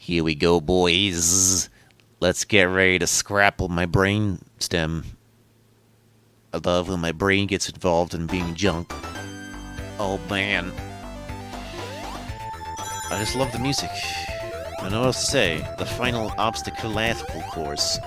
Here we go, boys. Let's get ready to scrapple my brain stem. I love when my brain gets involved in being junk. Oh man. I just love the music. I don't know what else to say. The final obstacle course.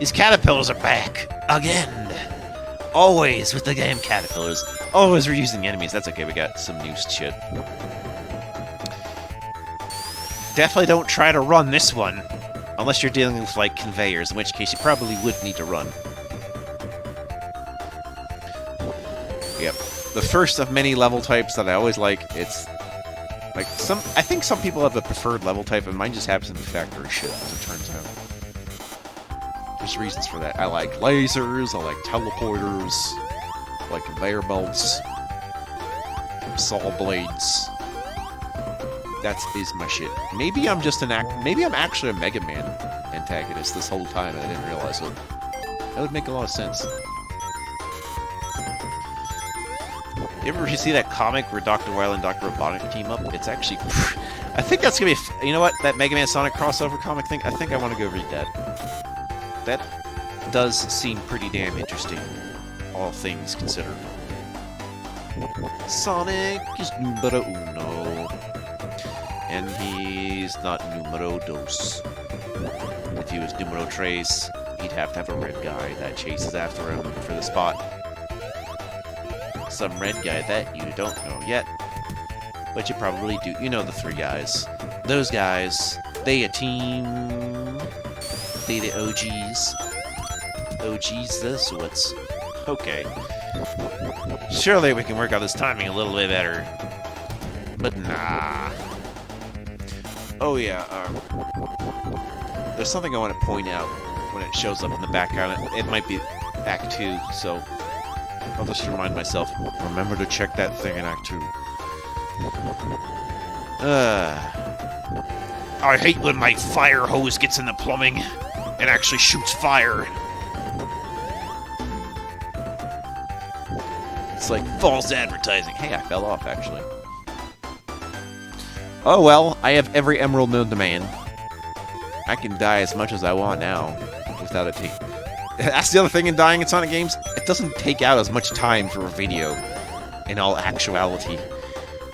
These caterpillars are back! Again! Always with the damn caterpillars. Always reusing enemies. That's okay, we got some new shit. Definitely don't try to run this one. Unless you're dealing with, like, conveyors, in which case you probably would need to run. Yep. The first of many level types that I always like. It's... like, I think some people have a preferred level type, and mine just happens to be factory shit, as it turns out. There's reasons for that. I like lasers, I like teleporters, I like conveyor belts, saw blades. That is my shit. Maybe I'm just maybe I'm actually a Mega Man antagonist this whole time and I didn't realize it. That would make a lot of sense. You ever see that comic where Dr. Wily and Dr. Robotnik team up? It's actually... I think that's gonna be... You know what? That Mega Man Sonic crossover comic thing? I think I want to go read that. That does seem pretty damn interesting, all things considered. Sonic is numero uno. And he's not numero dos. If he was numero tres, he'd have to have a red guy that chases after him for the spot. Some red guy that you don't know yet. But you probably do. You know the three guys. Those guys, they a team. They the OGs. OGs the sorts. Okay. Surely we can work on this timing a little bit better. But nah. Oh yeah, there's something I want to point out when it shows up in the background. It might be Act 2, so I'll just remind myself, remember to check that thing in Act 2. I hate when my fire hose gets in the plumbing and actually shoots fire. It's like false advertising. Hey, I fell off, actually. Oh well, I have every emerald known to man. I can die as much as I want now, without it taking... That's the other thing in dying in Sonic games. It doesn't take out as much time for a video, in all actuality.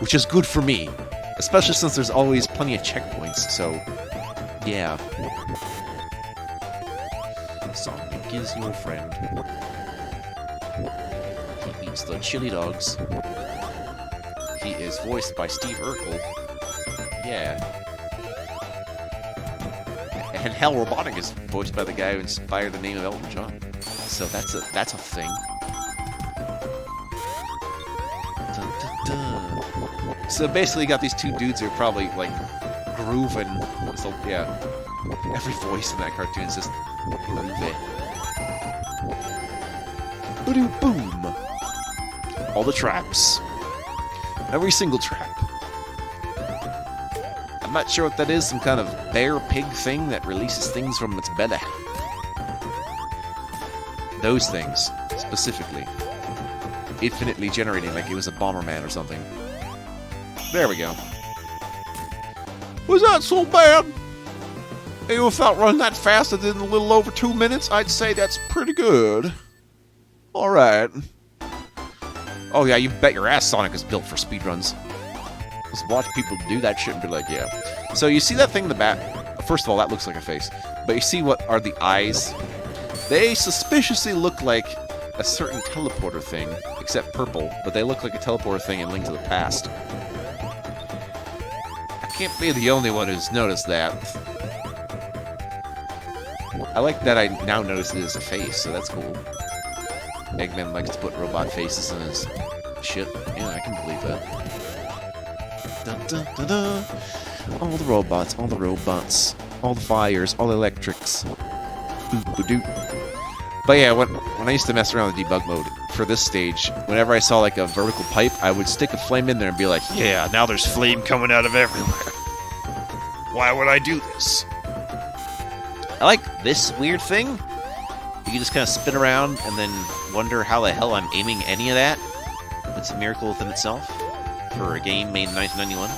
Which is good for me. Especially since there's always plenty of checkpoints, so... yeah. Sonic is your friend. He eats the chili dogs. He is voiced by Steve Urkel. Yeah. And hell, Robotic is voiced by the guy who inspired the name of Elton John. So that's a thing. Dun, dun, dun. So basically you got these two dudes who are probably like grooving. So yeah. Every voice in that cartoon is just groovy. Boom. All the traps. Every single trap. I'm not sure what that is, some kind of bear pig thing that releases things from its belly. Those things, specifically. Infinitely generating like it was a Bomberman or something. There we go. Was that so bad? You felt running that fast in a little over 2 minutes? I'd say that's pretty good. Alright. Oh yeah, you bet your ass Sonic is built for speedruns. Just watch people do that shit and be like, yeah. So you see that thing in the back? First of all, that looks like a face. But you see what are the eyes? They suspiciously look like a certain teleporter thing, except purple, but they look like a teleporter thing in Link to the Past. I can't be the only one who's noticed that. I like that I now notice it as a face, so that's cool. Eggman likes to put robot faces in his shit. Yeah, I can believe that. Dun, dun, dun, dun. All the robots, all the fires, all the electrics. But yeah, when I used to mess around with debug mode for this stage, whenever I saw like a vertical pipe, I would stick a flame in there and be like, yeah, now there's flame coming out of everywhere. Why would I do this? I like this weird thing. You can just kind of spin around and then wonder how the hell I'm aiming any of that. It's a miracle within itself. For a game made in 1991.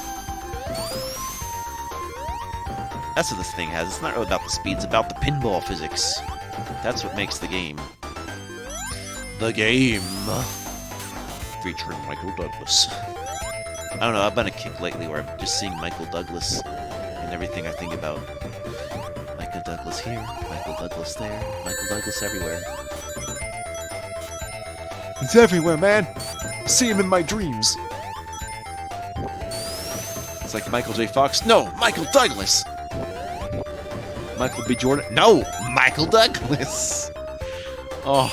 That's what this thing has. It's not really about the speed, it's about the pinball physics. That's what makes the game. The game. Featuring Michael Douglas. I don't know, I've been a kick lately where I'm just seeing Michael Douglas in everything I think about. Michael Douglas here, Michael Douglas there, Michael Douglas everywhere. He's everywhere, man. I see him in my dreams. It's like Michael J. Fox. No, Michael Douglas. Michael B. Jordan. No, Michael Douglas. Oh.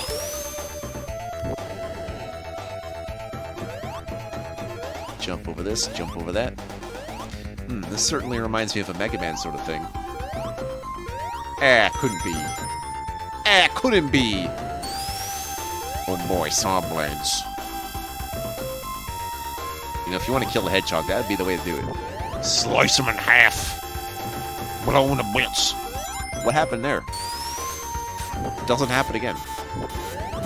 Jump over this, jump over that. This certainly reminds me of a Mega Man sort of thing. Couldn't be. Couldn't be. Oh boy, saw blades. You know, if you want to kill the Hedgehog, that would be the way to do it. Slice him in half. Blow him to bits. What happened there? Doesn't happen again.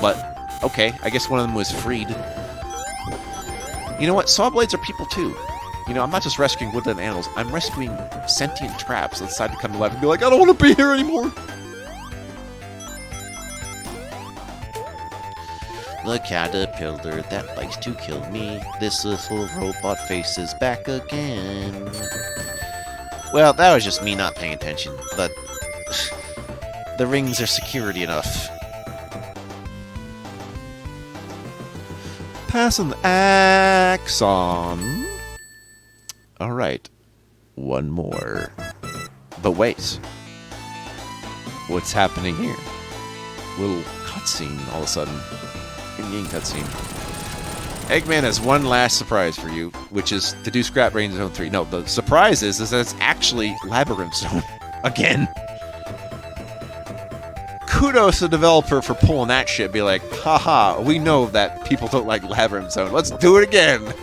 But, okay, I guess one of them was freed. You know what? Saw blades are people too. You know, I'm not just rescuing woodland animals. I'm rescuing sentient traps that decide to come to life and be like, I don't want to be here anymore. The caterpillar that likes to kill me. This little robot face is back again. Well, that was just me not paying attention, but the rings are security enough. Passing the axe on. Alright. One more. But wait. What's happening here? Little cutscene all of a sudden. In-game cutscene. Eggman has one last surprise for you, which is to do Scrap Brain Zone 3. No, the surprise is that it's actually Labyrinth Zone. Again. Kudos to the developer for pulling that shit. Be like, haha, we know that people don't like Labyrinth Zone. Let's do it again.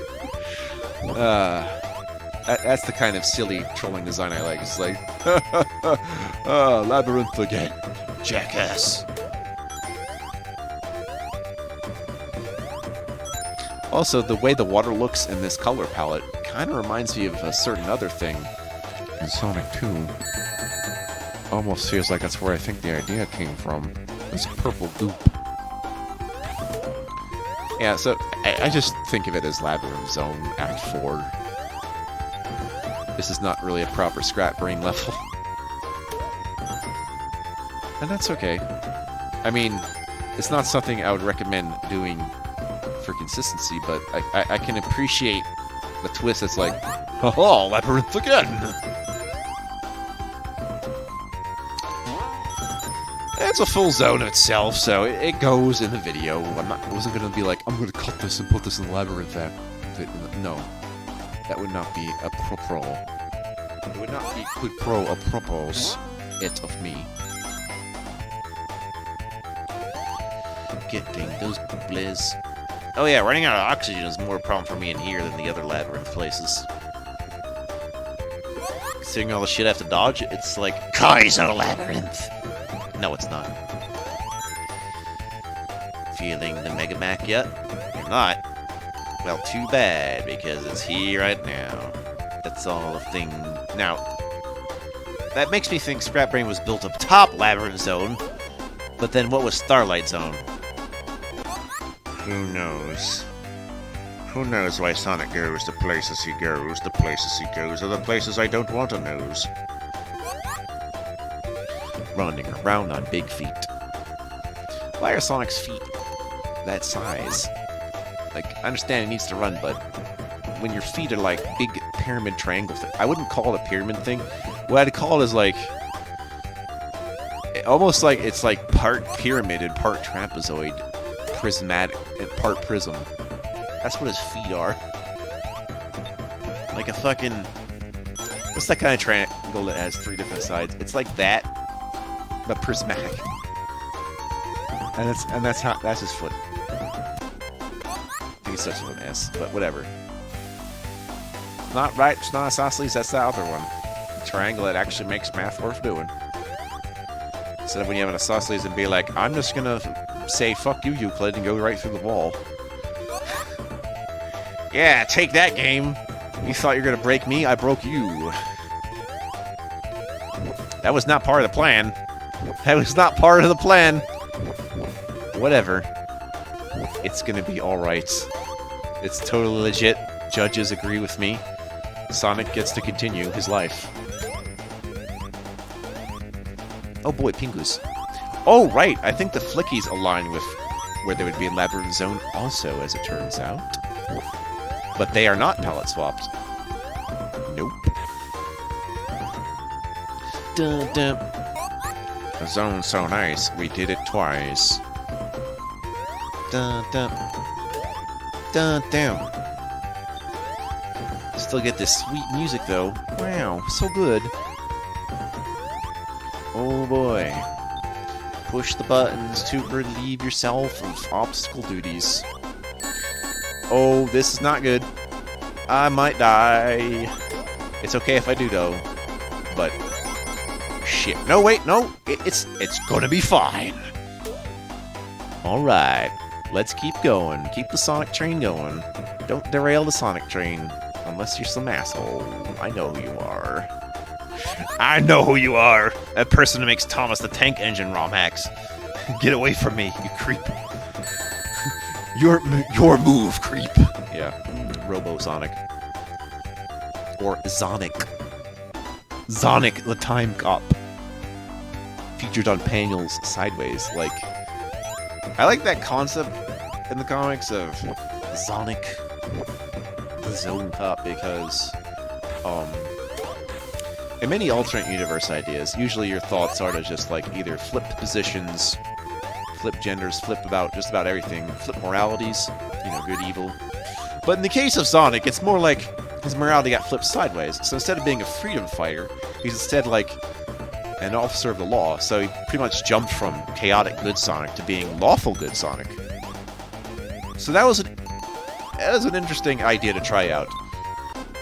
That's the kind of silly trolling design I like. It's like, Labyrinth again. Jackass. Also, the way the water looks in this color palette kind of reminds me of a certain other thing in Sonic 2. Almost feels like that's where I think the idea came from. This purple goop. Yeah, so I just think of it as Labyrinth Zone Act 4. This is not really a proper Scrap Brain level. And that's okay. I mean, it's not something I would recommend doing for consistency, but I can appreciate the twist that's like, oh, Labyrinth again! It's a full zone itself, so it goes in the video. I wasn't going to be like, I'm going to cut this and put this in the Labyrinth app. No. That would not be a pro. It would not be quid pro apropos it of me. Getting those blizz. Oh yeah, running out of oxygen is more a problem for me in here than the other Labyrinth places. Considering all the shit I have to dodge, it's like Kaiser Labyrinth! No, it's not. Feeling the Mega Mac yet? You're not? Well, too bad, because it's here right now. That's all a thing. Now, that makes me think Scrap Brain was built up top Labyrinth Zone, but then what was Starlight Zone? Who knows? Who knows why Sonic goes the places he goes? The places he goes are the places I don't want to knows. Running around on big feet. Why are Sonic's feet that size? Like, I understand it needs to run, but when your feet are like big pyramid triangle thing, I wouldn't call it a pyramid thing. What I'd call it is like, almost like it's like part pyramid and part trapezoid. Prismatic and part prism. That's what his feet are. Like a fucking... What's that kind of triangle that has 3 different sides? It's like that, but prismatic. And that's his foot. I think it's such an S, but whatever. Not right, it's not isosceles, that's the other one. The triangle that actually makes math worth doing. Instead of when you have an isosceles and be like, I'm just gonna say fuck you, Euclid, and go right through the wall. Yeah, take that, game. You thought you were gonna break me, I broke you. That was not part of the plan. That was not part of the plan. Whatever. It's gonna be alright. It's totally legit. Judges agree with me. Sonic gets to continue his life. Oh boy, Pingus. Oh, right. I think the Flickies align with where there would be a Labyrinth Zone also, as it turns out. But they are not palette swapped. Nope. Dun, dun. The zone's so nice, we did it twice. Dun, dun. Dun, dun. Still get this sweet music, though. Wow, so good. Oh boy. Push the buttons to relieve yourself of obstacle duties. Oh, this is not good. I might die. It's okay if I do, though. But shit. No, wait, no. It's gonna be fine. All right, let's keep going. Keep the Sonic train going. Don't derail the Sonic train, unless you're some asshole. I know who you are. I know who you are. That person who makes Thomas the Tank Engine ROM hacks. Get away from me, you creep. Your move, creep. Yeah, Robo Sonic. Or Zonic. Zonic the Time Cop. Featured on panels sideways. Like, I like that concept in the comics of Zonic the Zone Cop because, in many alternate universe ideas, usually your thoughts are to just like either flip positions, flip genders, flip about just about everything, flip moralities, you know, good, evil. But in the case of Sonic, it's more like his morality got flipped sideways. So instead of being a freedom fighter, he's instead like an officer of the law. So he pretty much jumped from chaotic good Sonic to being lawful good Sonic. So that was an interesting idea to try out,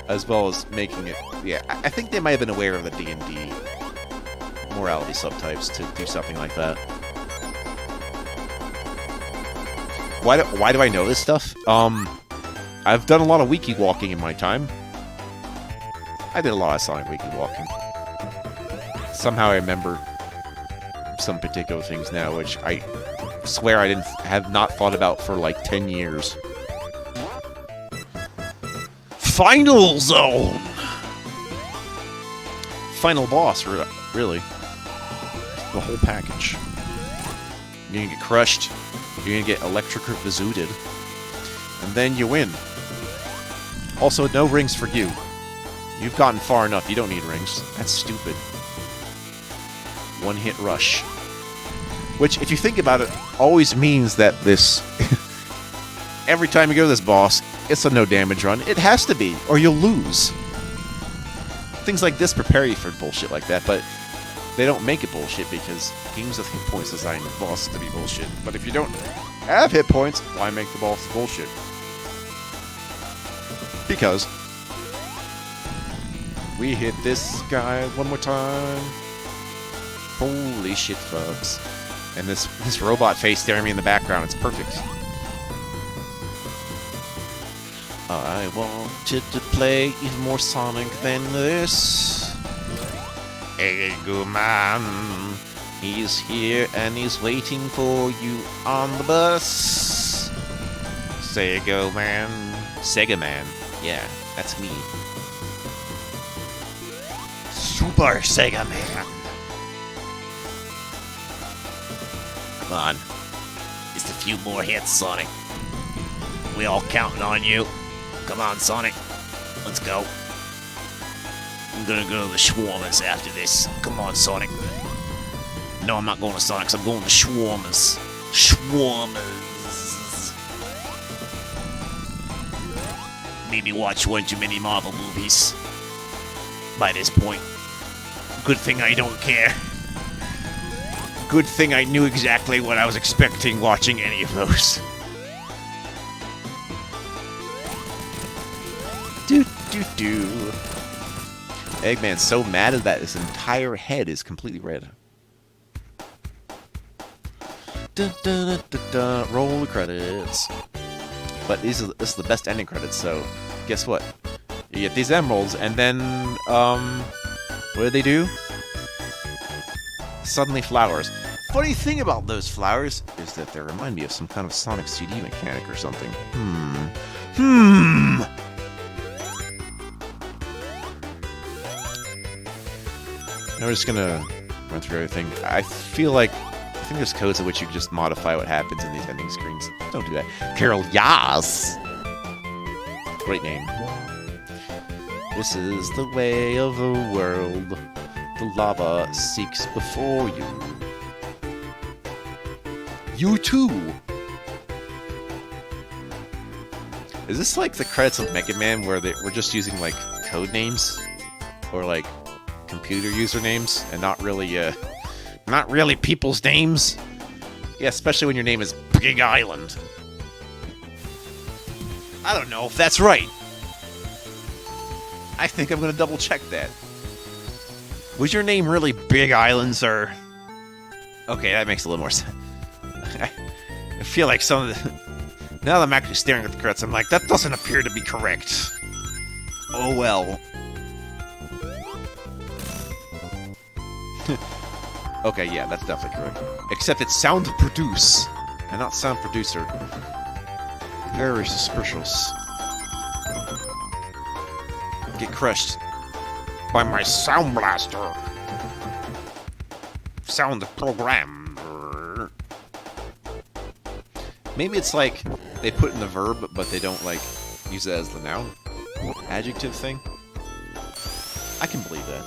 as well as making it. Yeah, I think they might have been aware of the D&D morality subtypes to do something like that. Why do I know this stuff? I've done a lot of wiki walking in my time. I did a lot of Sonic wiki walking. Somehow I remember some particular things now, which I swear I have not thought about for like 10 years. Final Zone! Final boss, really. The whole package. You're gonna get crushed. You're gonna get electric-bazooted. And then you win. Also, no rings for you. You've gotten far enough. You don't need rings. That's stupid. One-hit rush. Which, if you think about it, always means that this... every time you go to this boss, it's a no-damage run. It has to be, or you'll lose. Things like this prepare you for bullshit like that, but they don't make it bullshit because games with hit points design the boss to be bullshit. But if you don't have hit points, why make the boss bullshit? Because we hit this guy one more time. Holy shit, folks. And this robot face staring me in the background, it's perfect. I wanted to play even more Sonic than this. Ego Man, he's here and he's waiting for you on the bus. Sega Man. Sega Man. Yeah, that's me. Super Sega Man. Come on. Just a few more hits, Sonic. We all counting on you. Come on, Sonic. Let's go. I'm gonna go to the Shawarmas after this. Come on, Sonic. No, I'm not going to Sonic's. I'm going to Shawarmas. Shawarmas. Maybe watch one too many Marvel movies. By this point. Good thing I don't care. Good thing I knew exactly what I was expecting watching any of those. Do. Eggman's so mad at that his entire head is completely red. Roll the credits. But this is the best ending credits, so guess what? You get these emeralds, and then, what do? Suddenly flowers. Funny thing about those flowers is that they remind me of some kind of Sonic CD mechanic or something. Now we're just gonna run through everything. I think there's codes in which you can just modify what happens in these ending screens. Don't do that. Carol Yas! Great name. This is the way of the world. The lava seeks before you. You too! Is this like the credits of Mega Man where we're just using like code names? Or like computer usernames and not really people's names? Yeah, especially when your name is Big Island. I don't know if that's right. I think I'm gonna double check that. Was your name really Big Island, sir? Okay, that makes a little more sense. I feel like some of the... Now that I'm actually staring at the credits, I'm like, that doesn't appear to be correct. Oh well. Okay, yeah, that's definitely correct. Except it's sound produce, and not sound producer. Very suspicious. Get crushed by my sound blaster. Sound program. Maybe it's like they put in the verb, but they don't like use it as the noun adjective thing. I can believe that.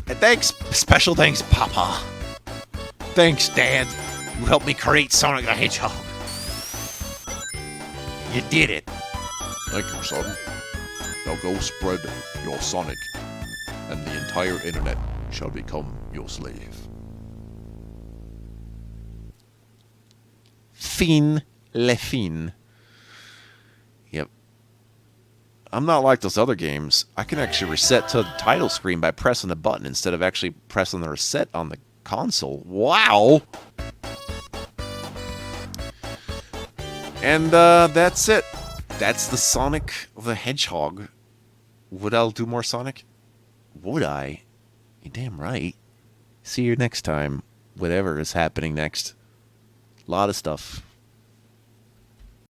And thanks, special thanks, Papa. Thanks, Dad. You helped me create Sonic the Hedgehog. You did it. Thank you, son. Now go spread your Sonic, and the entire internet shall become your slave. Fin le fin. Yep. I'm not like those other games. I can actually reset to the title screen by pressing a button instead of actually pressing the reset on the console. Wow! And that's it. That's the Sonic the Hedgehog. Would I do more Sonic? Would I? You're damn right. See you next time. Whatever is happening next. A lot of stuff.